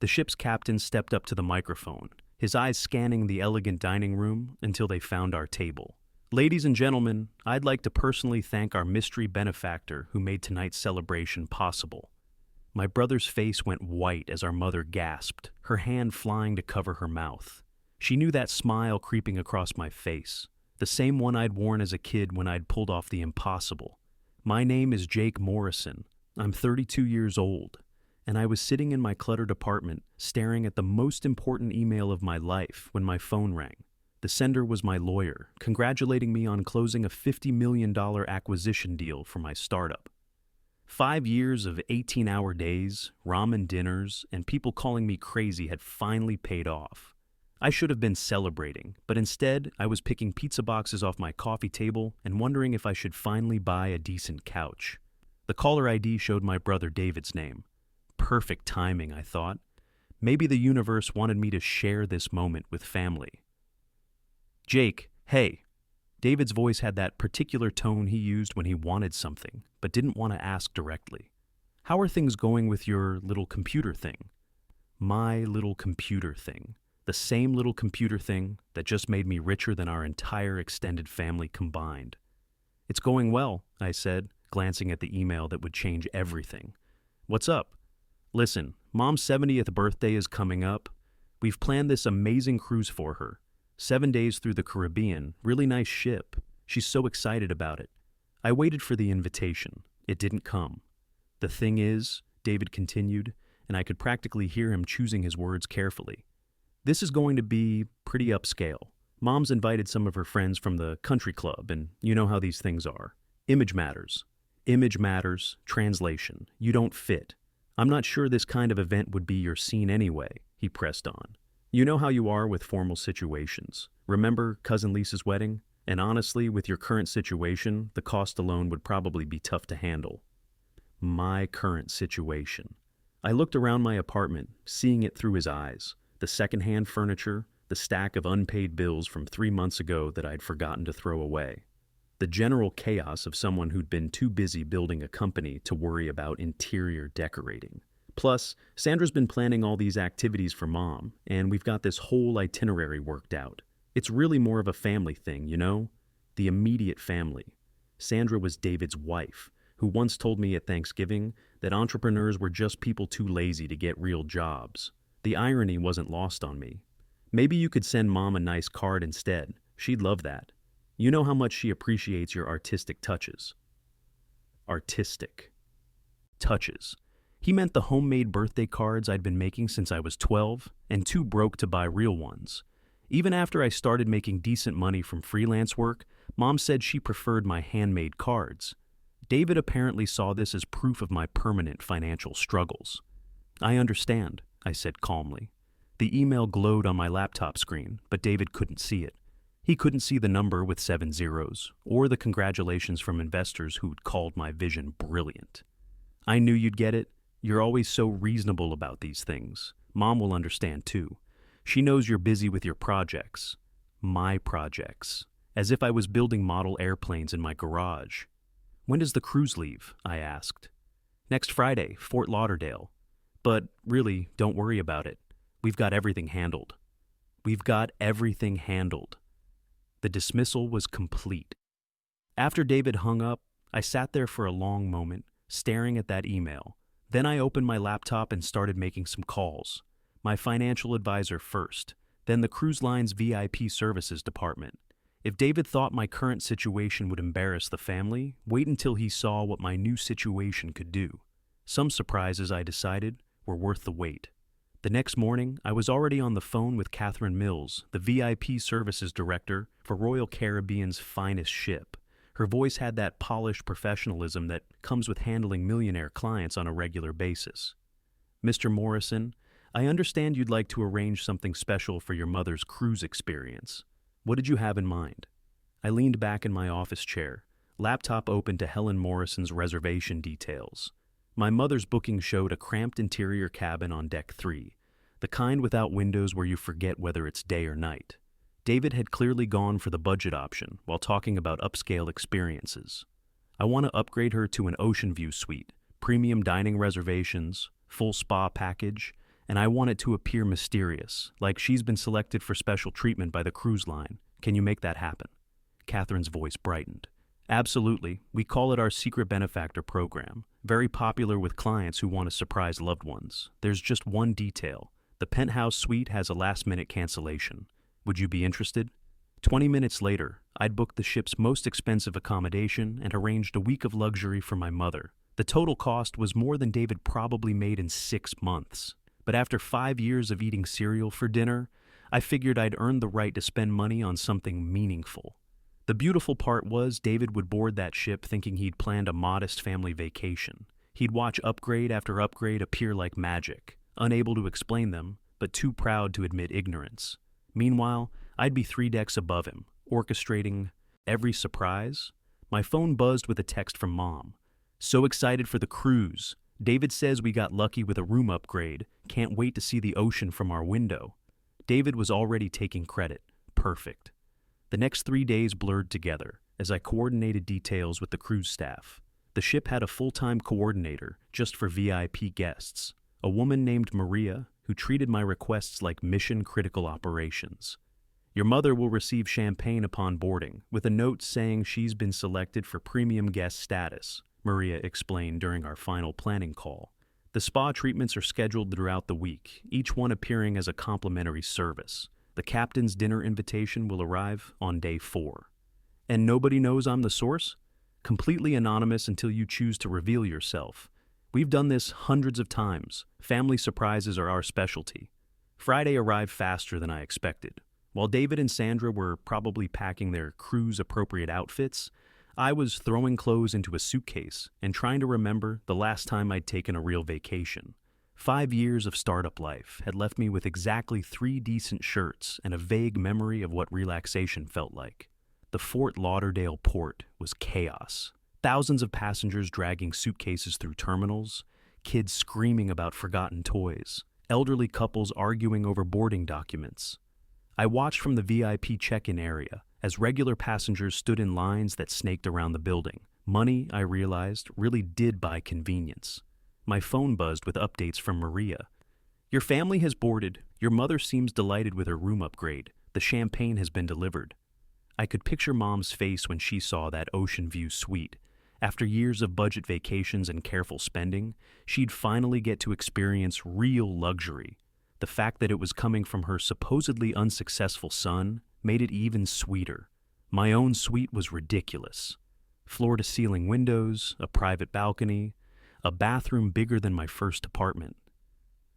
The ship's captain stepped up to the microphone, his eyes scanning the elegant dining room until they found our table. Ladies and gentlemen, I'd like to personally thank our mystery benefactor who made tonight's celebration possible. My brother's face went white as our mother gasped, her hand flying to cover her mouth. She knew that smile creeping across my face, the same one I'd worn as a kid when I'd pulled off the impossible. My name is Jake Morrison. I'm 32 years old, and I was sitting in my cluttered apartment staring at the most important email of my life when my phone rang. The sender was my lawyer, congratulating me on closing a $50 million acquisition deal for my startup. 5 years of 18-hour days, ramen dinners, and people calling me crazy had finally paid off. I should have been celebrating, but instead I was picking pizza boxes off my coffee table and wondering if I should finally buy a decent couch. The caller ID showed my brother David's name. Perfect timing, I thought. Maybe the universe wanted me to share this moment with family. Jake, hey. David's voice had that particular tone he used when he wanted something, but didn't want to ask directly. How are things going with your little computer thing? My little computer thing. The same little computer thing that just made me richer than our entire extended family combined. It's going well, I said, glancing at the email that would change everything. What's up? Listen, Mom's 70th birthday is coming up. We've planned this amazing cruise for her. 7 days through the Caribbean, really nice ship. She's so excited about it. I waited for the invitation. It didn't come. The thing is, David continued, and I could practically hear him choosing his words carefully. This is going to be pretty upscale. Mom's invited some of her friends from the country club, and you know how these things are. Image matters. Image matters, translation. You don't fit. I'm not sure this kind of event would be your scene anyway, he pressed on. You know how you are with formal situations. Remember Cousin Lisa's wedding? And honestly, with your current situation, the cost alone would probably be tough to handle. My current situation. I looked around my apartment, seeing it through his eyes. The secondhand furniture, the stack of unpaid bills from 3 months ago that I'd forgotten to throw away. The general chaos of someone who'd been too busy building a company to worry about interior decorating. Plus, Sandra's been planning all these activities for Mom, and we've got this whole itinerary worked out. It's really more of a family thing, you know? The immediate family. Sandra was David's wife, who once told me at Thanksgiving that entrepreneurs were just people too lazy to get real jobs. The irony wasn't lost on me. Maybe you could send Mom a nice card instead. She'd love that. You know how much she appreciates your artistic touches. Artistic. Touches. He meant the homemade birthday cards I'd been making since I was 12, and too broke to buy real ones. Even after I started making decent money from freelance work, Mom said she preferred my handmade cards. David apparently saw this as proof of my permanent financial struggles. I understand, I said calmly. The email glowed on my laptop screen, but David couldn't see it. He couldn't see the number with 7 zeros, or the congratulations from investors who'd called my vision brilliant. I knew you'd get it. You're always so reasonable about these things. Mom will understand too. She knows you're busy with your projects. My projects. As if I was building model airplanes in my garage. When does the cruise leave? I asked. Next Friday, Fort Lauderdale. But really, don't worry about it. We've got everything handled. We've got everything handled. The dismissal was complete. After David hung up, I sat there for a long moment, staring at that email. Then I opened my laptop and started making some calls. My financial advisor first, then the cruise line's VIP services department. If David thought my current situation would embarrass the family, wait until he saw what my new situation could do. Some surprises, I decided, were worth the wait. The next morning, I was already on the phone with Catherine Mills, the VIP services director for Royal Caribbean's finest ship. Her voice had that polished professionalism that comes with handling millionaire clients on a regular basis. Mr. Morrison, I understand you'd like to arrange something special for your mother's cruise experience. What did you have in mind? I leaned back in my office chair, laptop open to Helen Morrison's reservation details. My mother's booking showed a cramped interior cabin on deck 3, the kind without windows where you forget whether it's day or night. David had clearly gone for the budget option while talking about upscale experiences. I want to upgrade her to an ocean view suite, premium dining reservations, full spa package, and I want it to appear mysterious, like she's been selected for special treatment by the cruise line. Can you make that happen?" Catherine's voice brightened. "Absolutely. We call it our Secret Benefactor program. Very popular with clients who want to surprise loved ones. There's just one detail. The penthouse suite has a last-minute cancellation. Would you be interested?" 20 minutes later, I'd booked the ship's most expensive accommodation and arranged a week of luxury for my mother. The total cost was more than David probably made in 6 months. But after 5 years of eating cereal for dinner, I figured I'd earned the right to spend money on something meaningful. The beautiful part was David would board that ship thinking he'd planned a modest family vacation. He'd watch upgrade after upgrade appear like magic, unable to explain them, but too proud to admit ignorance. Meanwhile, I'd be 3 decks above him, orchestrating every surprise. My phone buzzed with a text from Mom. "So excited for the cruise. David says we got lucky with a room upgrade. Can't wait to see the ocean from our window." David was already taking credit. Perfect. The next 3 days blurred together as I coordinated details with the cruise staff. The ship had a full-time coordinator just for VIP guests, a woman named Maria who treated my requests like mission-critical operations. "Your mother will receive champagne upon boarding, with a note saying she's been selected for premium guest status," Maria explained during our final planning call. "The spa treatments are scheduled throughout the week, each one appearing as a complimentary service. The captain's dinner invitation will arrive on day 4. And nobody knows I'm the source? Completely anonymous until you choose to reveal yourself. We've done this hundreds of times. Family surprises are our specialty." Friday arrived faster than I expected. While David and Sandra were probably packing their cruise-appropriate outfits, I was throwing clothes into a suitcase and trying to remember the last time I'd taken a real vacation. 5 years of startup life had left me with exactly 3 decent shirts and a vague memory of what relaxation felt like. The Fort Lauderdale port was chaos. Thousands of passengers dragging suitcases through terminals, kids screaming about forgotten toys, elderly couples arguing over boarding documents. I watched from the VIP check-in area as regular passengers stood in lines that snaked around the building. Money, I realized, really did buy convenience. My phone buzzed with updates from Maria. "Your family has boarded. Your mother seems delighted with her room upgrade. The champagne has been delivered." I could picture Mom's face when she saw that ocean view suite. After years of budget vacations and careful spending, she'd finally get to experience real luxury. The fact that it was coming from her supposedly unsuccessful son made it even sweeter. My own suite was ridiculous. Floor-to-ceiling windows, a private balcony, a bathroom bigger than my first apartment.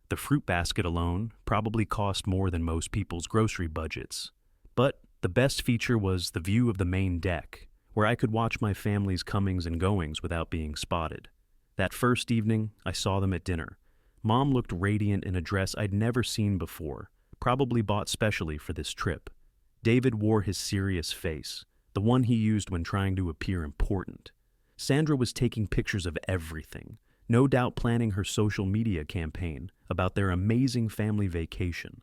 The fruit basket alone probably cost more than most people's grocery budgets. But the best feature was the view of the main deck, where I could watch my family's comings and goings without being spotted. That first evening, I saw them at dinner. Mom looked radiant in a dress I'd never seen before, probably bought specially for this trip. David wore his serious face, the one he used when trying to appear important. Sandra was taking pictures of everything, no doubt planning her social media campaign about their amazing family vacation.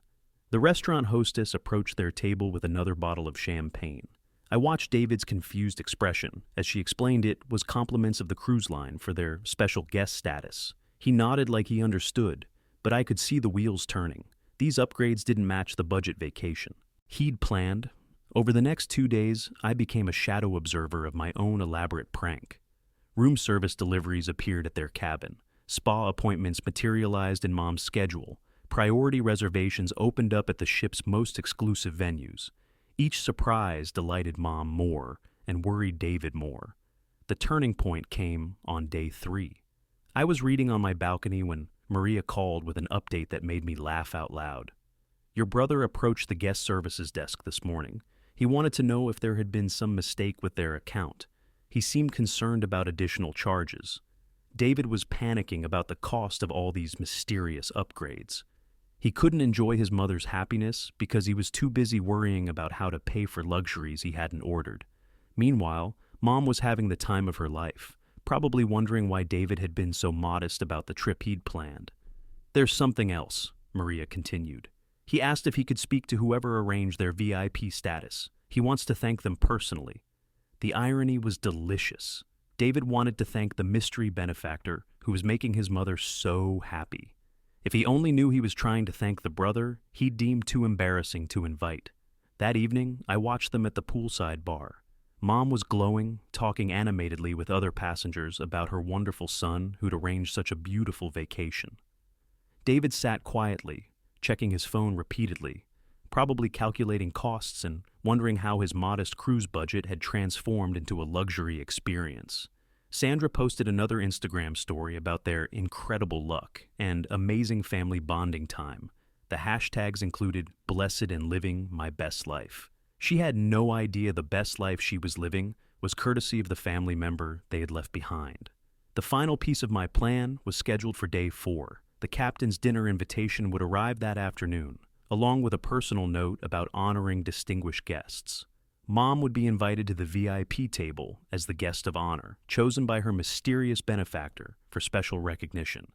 The restaurant hostess approached their table with another bottle of champagne. I watched David's confused expression as she explained it was compliments of the cruise line for their special guest status. He nodded like he understood, but I could see the wheels turning. These upgrades didn't match the budget vacation he'd planned. Over the next 2 days, I became a shadow observer of my own elaborate prank. Room service deliveries appeared at their cabin. Spa appointments materialized in Mom's schedule. Priority reservations opened up at the ship's most exclusive venues. Each surprise delighted Mom more and worried David more. The turning point came on day 3. I was reading on my balcony when Maria called with an update that made me laugh out loud. "Your brother approached the guest services desk this morning. He wanted to know if there had been some mistake with their account. He seemed concerned about additional charges." David was panicking about the cost of all these mysterious upgrades. He couldn't enjoy his mother's happiness because he was too busy worrying about how to pay for luxuries he hadn't ordered. Meanwhile, Mom was having the time of her life, probably wondering why David had been so modest about the trip he'd planned. "There's something else," Maria continued. "He asked if he could speak to whoever arranged their VIP status. He wants to thank them personally." The irony was delicious. David wanted to thank the mystery benefactor who was making his mother so happy. If he only knew he was trying to thank the brother he deemed too embarrassing to invite. That evening, I watched them at the poolside bar. Mom was glowing, talking animatedly with other passengers about her wonderful son who'd arranged such a beautiful vacation. David sat quietly, checking his phone repeatedly, probably calculating costs and wondering how his modest cruise budget had transformed into a luxury experience. Sandra posted another Instagram story about their incredible luck and amazing family bonding time. The hashtags included "blessed and living my best life." She had no idea the best life she was living was courtesy of the family member they had left behind. The final piece of my plan was scheduled for day 4. The captain's dinner invitation would arrive that afternoon, along with a personal note about honoring distinguished guests. Mom would be invited to the VIP table as the guest of honor, chosen by her mysterious benefactor for special recognition.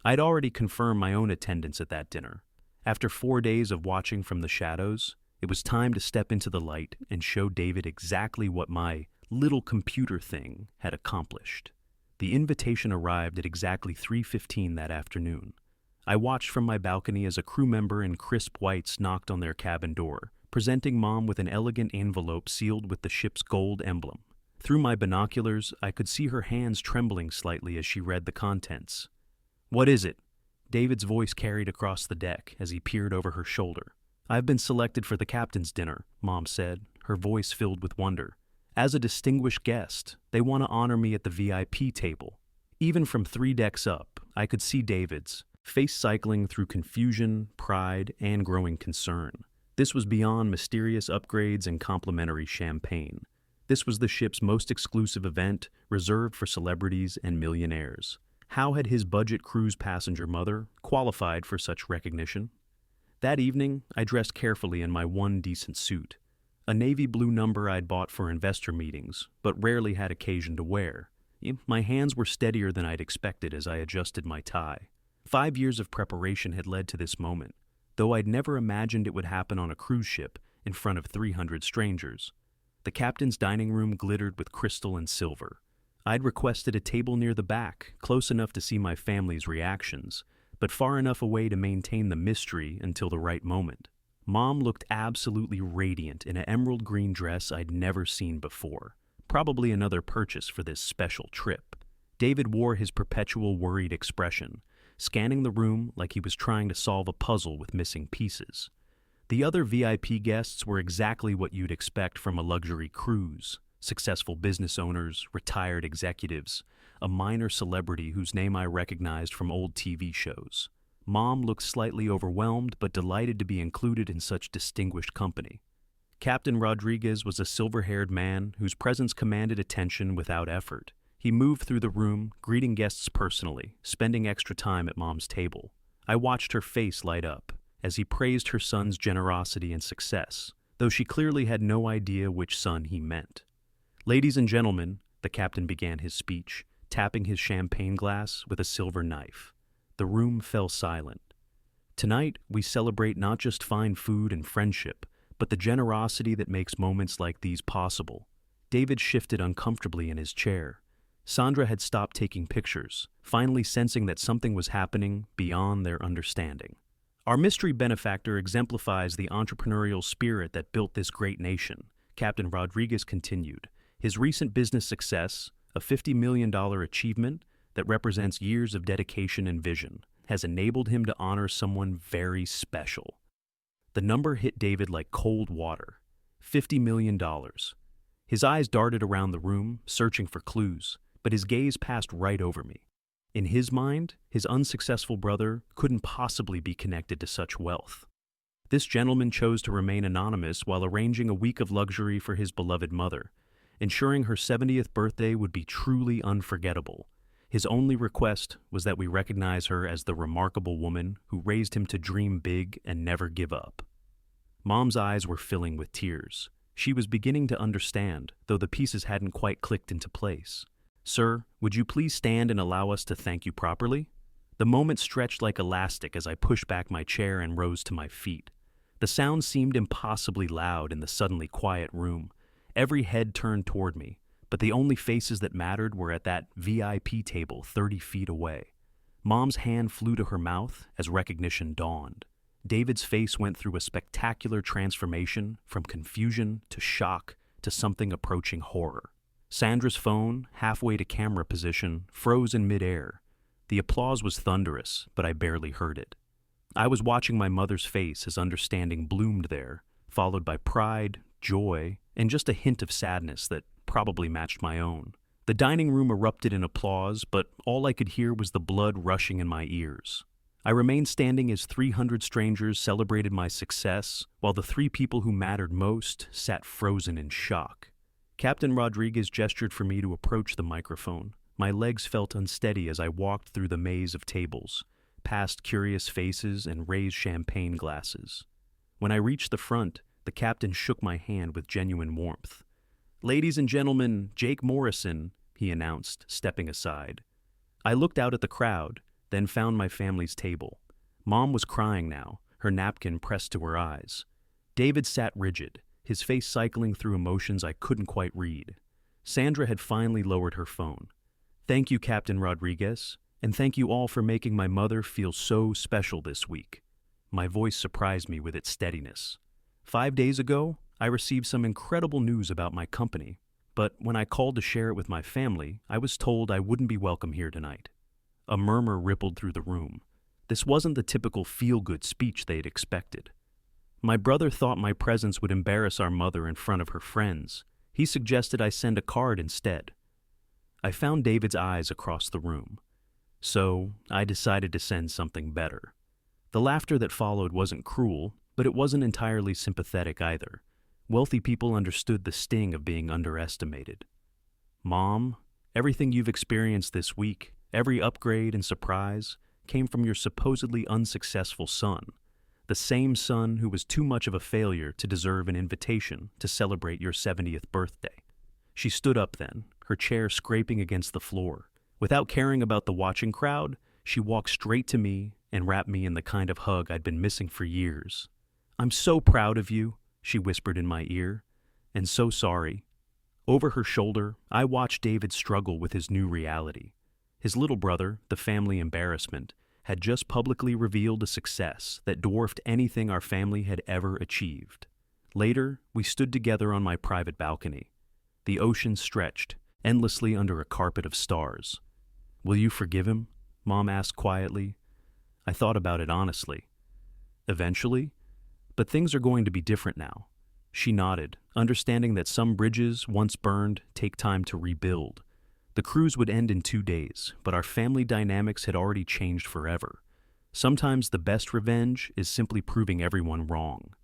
I'd already confirmed my own attendance at that dinner. After 4 days of watching from the shadows, it was time to step into the light and show David exactly what my little computer thing had accomplished. The invitation arrived at exactly 3:15 that afternoon. I watched from my balcony as a crew member in crisp whites knocked on their cabin door, presenting Mom with an elegant envelope sealed with the ship's gold emblem. Through my binoculars, I could see her hands trembling slightly as she read the contents. "What is it?" David's voice carried across the deck as he peered over her shoulder. "I've been selected for the captain's dinner," Mom said, her voice filled with wonder. "As a distinguished guest, they want to honor me at the VIP table." Even from 3 decks up, I could see David's face cycling through confusion, pride, and growing concern. This was beyond mysterious upgrades and complimentary champagne. This was the ship's most exclusive event, reserved for celebrities and millionaires. How had his budget cruise passenger mother qualified for such recognition? That evening, I dressed carefully in my one decent suit, a navy blue number I'd bought for investor meetings, but rarely had occasion to wear. My hands were steadier than I'd expected as I adjusted my tie. 5 years of preparation had led to this moment, though I'd never imagined it would happen on a cruise ship in front of 300 strangers. The captain's dining room glittered with crystal and silver. I'd requested a table near the back, close enough to see my family's reactions, but far enough away to maintain the mystery until the right moment. Mom looked absolutely radiant in an emerald green dress I'd never seen before, probably another purchase for this special trip. David wore his perpetual worried expression, scanning the room like he was trying to solve a puzzle with missing pieces. The other VIP guests were exactly what you'd expect from a luxury cruise: successful business owners, retired executives, a minor celebrity whose name I recognized from old TV shows. Mom looked slightly overwhelmed but delighted to be included in such distinguished company. Captain Rodriguez was a silver-haired man whose presence commanded attention without effort. He moved through the room, greeting guests personally, spending extra time at Mom's table. I watched her face light up as he praised her son's generosity and success, though she clearly had no idea which son he meant. "Ladies and gentlemen," the captain began his speech, tapping his champagne glass with a silver knife. The room fell silent. "Tonight, we celebrate not just fine food and friendship, but the generosity that makes moments like these possible." David shifted uncomfortably in his chair. Sandra had stopped taking pictures, finally sensing that something was happening beyond their understanding. "Our mystery benefactor exemplifies the entrepreneurial spirit that built this great nation," Captain Rodriguez continued. "His recent business success, a $50 million achievement that represents years of dedication and vision, has enabled him to honor someone very special." The number hit David like cold water. $50 million. His eyes darted around the room, searching for clues, but his gaze passed right over me. In his mind, his unsuccessful brother couldn't possibly be connected to such wealth. This gentleman chose to remain anonymous while arranging a week of luxury for his beloved mother, ensuring her 70th birthday would be truly unforgettable. His only request was that we recognize her as the remarkable woman who raised him to dream big and never give up. Mom's eyes were filling with tears. She was beginning to understand, though the pieces hadn't quite clicked into place. "Sir, would you please stand and allow us to thank you properly?" The moment stretched like elastic as I pushed back my chair and rose to my feet. The sound seemed impossibly loud in the suddenly quiet room. Every head turned toward me, but the only faces that mattered were at that VIP table 30 feet away. Mom's hand flew to her mouth as recognition dawned. David's face went through a spectacular transformation from confusion to shock to something approaching horror. Sandra's phone, halfway to camera position, froze in midair. The applause was thunderous, but I barely heard it. I was watching my mother's face as understanding bloomed there, followed by pride, joy, and just a hint of sadness that probably matched my own. The dining room erupted in applause, but all I could hear was the blood rushing in my ears. I remained standing as 300 strangers celebrated my success, while the 3 people who mattered most sat frozen in shock. Captain Rodriguez gestured for me to approach the microphone. My legs felt unsteady as I walked through the maze of tables, past curious faces and raised champagne glasses. When I reached the front, the captain shook my hand with genuine warmth. "Ladies and gentlemen, Jake Morrison," he announced, stepping aside. I looked out at the crowd, then found my family's table. Mom was crying now, her napkin pressed to her eyes. David sat rigid, his face cycling through emotions I couldn't quite read. Sandra had finally lowered her phone. "Thank you, Captain Rodriguez, and thank you all for making my mother feel so special this week." My voice surprised me with its steadiness. 5 days ago, I received some incredible news about my company, but when I called to share it with my family, I was told I wouldn't be welcome here tonight. A murmur rippled through the room. This wasn't the typical feel-good speech they'd expected. My brother thought my presence would embarrass our mother in front of her friends. He suggested I send a card instead. I found David's eyes across the room. So I decided to send something better. The laughter that followed wasn't cruel, but it wasn't entirely sympathetic either. Wealthy people understood the sting of being underestimated. "Mom, everything you've experienced this week, every upgrade and surprise, came from your supposedly unsuccessful son, the same son who was too much of a failure to deserve an invitation to celebrate your 70th birthday." She stood up then, her chair scraping against the floor. Without caring about the watching crowd, she walked straight to me and wrapped me in the kind of hug I'd been missing for years. "I'm so proud of you," she whispered in my ear, "and so sorry." Over her shoulder, I watched David struggle with his new reality. His little brother, the family embarrassment, had just publicly revealed a success that dwarfed anything our family had ever achieved. Later, we stood together on my private balcony. The ocean stretched, endlessly under a carpet of stars. "Will you forgive him?" Mom asked quietly. I thought about it honestly. "Eventually, but things are going to be different now." She nodded, understanding that some bridges, once burned, take time to rebuild. The cruise would end in 2 days, but our family dynamics had already changed forever. Sometimes the best revenge is simply proving everyone wrong.